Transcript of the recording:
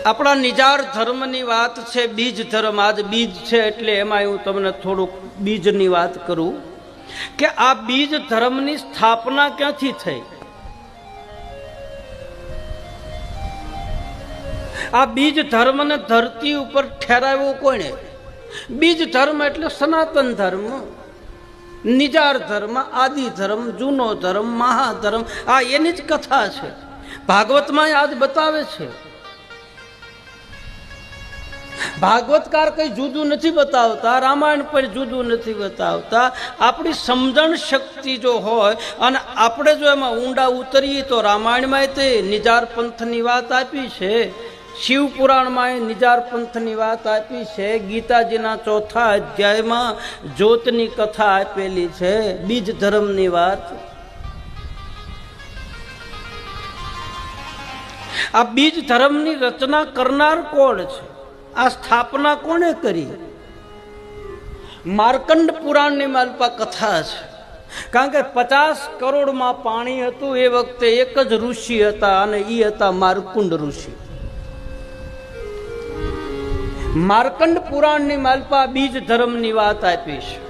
આપણા નિજાર ધર્મની વાત છે, બીજ ધર્મ. આજ બીજ છે એટલે એમાં હું તમને થોડુંક બીજની વાત કરું કે આ બીજ ધર્મની સ્થાપના ક્યાંથી થઈ. આ બીજ ધર્મને ધરતી ઉપર ઠેરાવ્યો કોણે? બીજ ધર્મ એટલે સનાતન ધર્મ, નિજાર ધર્મ, આદિ ધર્મ, જૂનો ધર્મ, મહાધર્મ. આ એની જ કથા છે. ભાગવતમાં આજ બતાવે છે. ભાગવતકાર કઈ જુદું નથી બતાવતા, રામાયણ પણ જુદું નથી બતાવતા. આપણી સમજણ શક્તિ જો હોય અને આપણે જો એમાં ઊંડા ઉતરીએ તો રામાયણમાં તે નિજાર પંથની વાત આપી છે, શિવ પુરાણમાં નિજાર પંથની વાત આપી છે, ગીતાજીના 4થા અધ્યાયમાં જ્યોતની કથા આપેલી છે, બીજ ધર્મની વાત. આ બીજ ધર્મની રચના કરનાર કોણ છે? આ સ્થાપના કોણે કરી? માર્કંડ પુરાણની માલપા કથા છે. કારણ કે 50 કરોડમાં પાણી હતું એ વખતે એક જ ઋષિ હતા અને એ હતા માર્કુંડ ઋષિ. માર્કંડ પુરાણની માલપા બીજ ધર્મની વાત આપી છે.